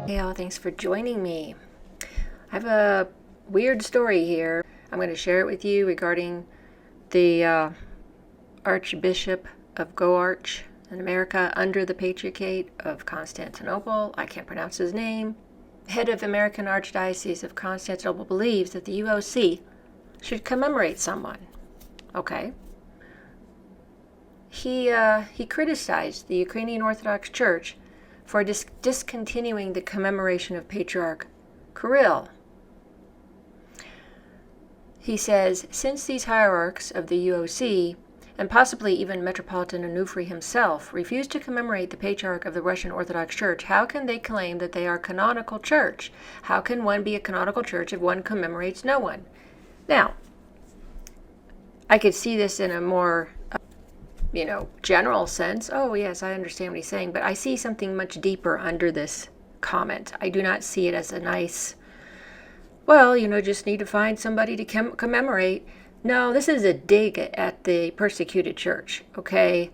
Hey all, thanks for joining me. I have a weird story here. I'm going to share it with you regarding the Archbishop of Goarch in America under the Patriarchate of Constantinople. I can't pronounce his name. Head of American Archdiocese of Constantinople believes that the UOC should commemorate someone. Okay. He criticized the Ukrainian Orthodox Church for discontinuing the commemoration of Patriarch Kirill. He says, since these hierarchs of the UOC, and possibly even Metropolitan Onufry himself, refuse to commemorate the Patriarch of the Russian Orthodox Church, how can they claim that they are a canonical church? How can one be a canonical church if one commemorates no one? Now, I could see this in a more general sense. Oh, yes, I understand what he's saying, but I see something much deeper under this comment. I do not see it as a nice, just need to find somebody to commemorate. No, this is a dig at the persecuted church, okay?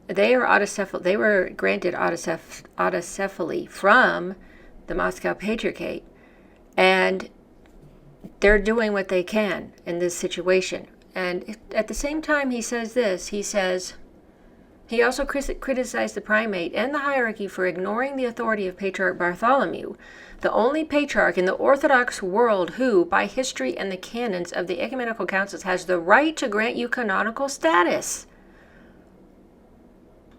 They were granted autocephaly from the Moscow Patriarchate, and they're doing what they can in this situation. And at the same time he says this, he also criticized the primate and the hierarchy for ignoring the authority of Patriarch Bartholomew, the only patriarch in the Orthodox world who, by history and the canons of the Ecumenical councils, has the right to grant you canonical status.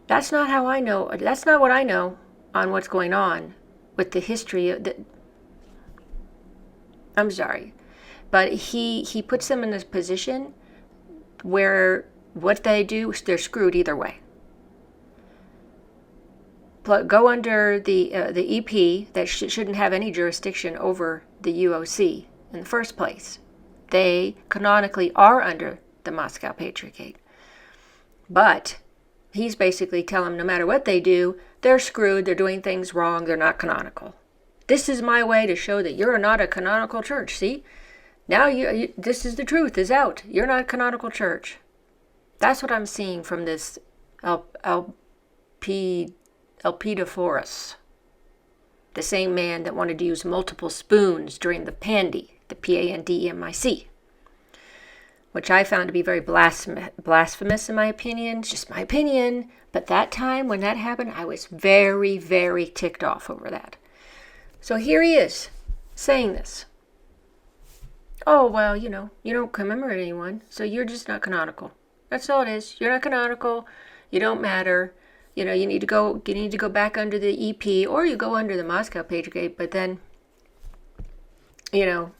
That's not what I know on what's going on with the history of the... I'm sorry. But he puts them in this position where what they do, they're screwed either way. Go under the EP that shouldn't have any jurisdiction over the UOC in the first place. They canonically are under the Moscow Patriarchate. But he's basically telling them no matter what they do, they're screwed, they're doing things wrong, they're not canonical. This is my way to show that you're not a canonical church, see? Now this is the truth, is out. You're not a canonical church. That's what I'm seeing from this Elpidophoros, the same man that wanted to use multiple spoons during the Pandy, the Pandemic, which I found to be very blasphemous in my opinion. It's just my opinion. But that time when that happened, I was very, very ticked off over that. So here he is saying this. Oh, well, you don't commemorate anyone, so you're just not canonical. That's all it is. You're not canonical. You don't matter. You need to go back under the EP, or you go under the Moscow Patriarchate, but then, you know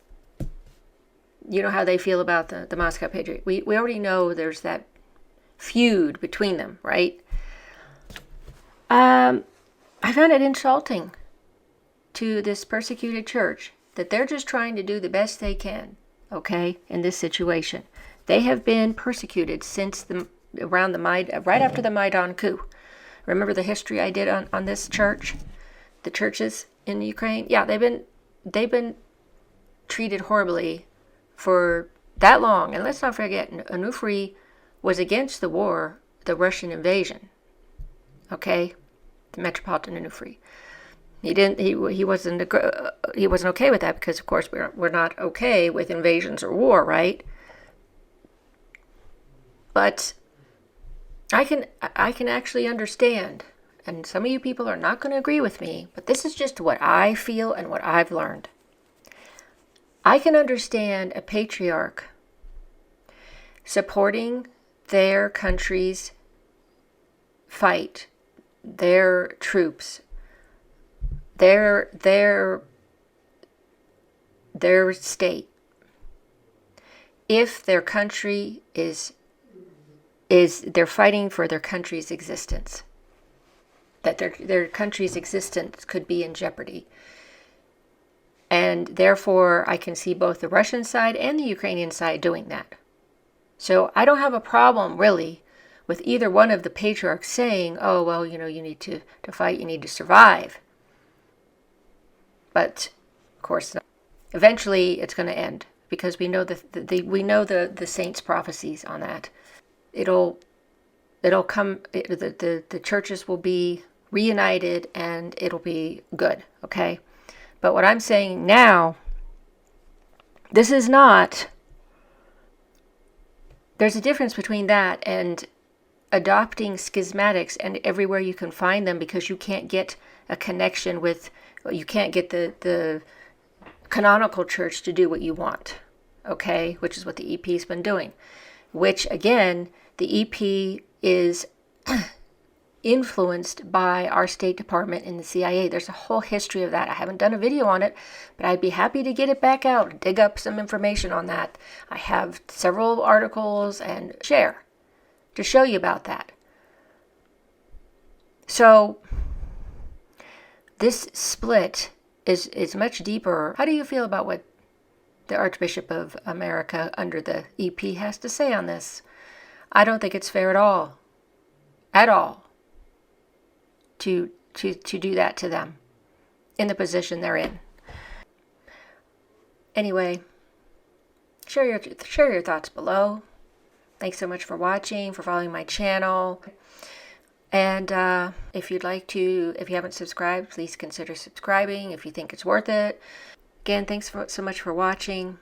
how they feel about the Moscow Patriarchate. We already know there's that feud between them, right? I found it insulting to this persecuted church that they're just trying to do the best they can, okay, in this situation. They have been persecuted since right after the Maidan coup. Remember the history I did on this church, the churches in Ukraine? Yeah, they've been treated horribly for that long. And let's not forget, Onufry was against the war, the Russian invasion, okay, the Metropolitan Onufry. He wasn't okay with that because, of course, we're not okay with invasions or war, right? But I can actually understand, and some of you people are not going to agree with me, but this is just what I feel and what I've learned. I can understand a patriarch supporting their country's fight, their troops, their state, if their country is they're fighting for their country's existence, that their country's existence could be in jeopardy. And therefore, I can see both the Russian side and the Ukrainian side doing that. So I don't have a problem, really, with either one of the patriarchs saying, oh, well, you need to fight, you need to survive. But, of course, eventually it's going to end, because we know the saints' prophecies on that. It'll come. The churches will be reunited and it'll be good, okay? But what I'm saying now, this is not, there's a difference between that and adopting schismatics and everywhere you can find them because you can't get a connection with, you can't get the canonical church to do what you want, okay? Which is what the EP's been doing. Which, again, the EP is influenced by our State Department and the CIA. There's a whole history of that. I haven't done a video on it, but I'd be happy to get it back out and dig up some information on that. I have several articles and share to show you about that. So this split is much deeper. How do you feel about what the Archbishop of America under the EP has to say on this? I don't think it's fair at all, to do that to them in the position they're in. Anyway, share your thoughts below. Thanks so much for watching, for following my channel. And if you haven't subscribed, please consider subscribing if you think it's worth it. Again, thanks so much for watching.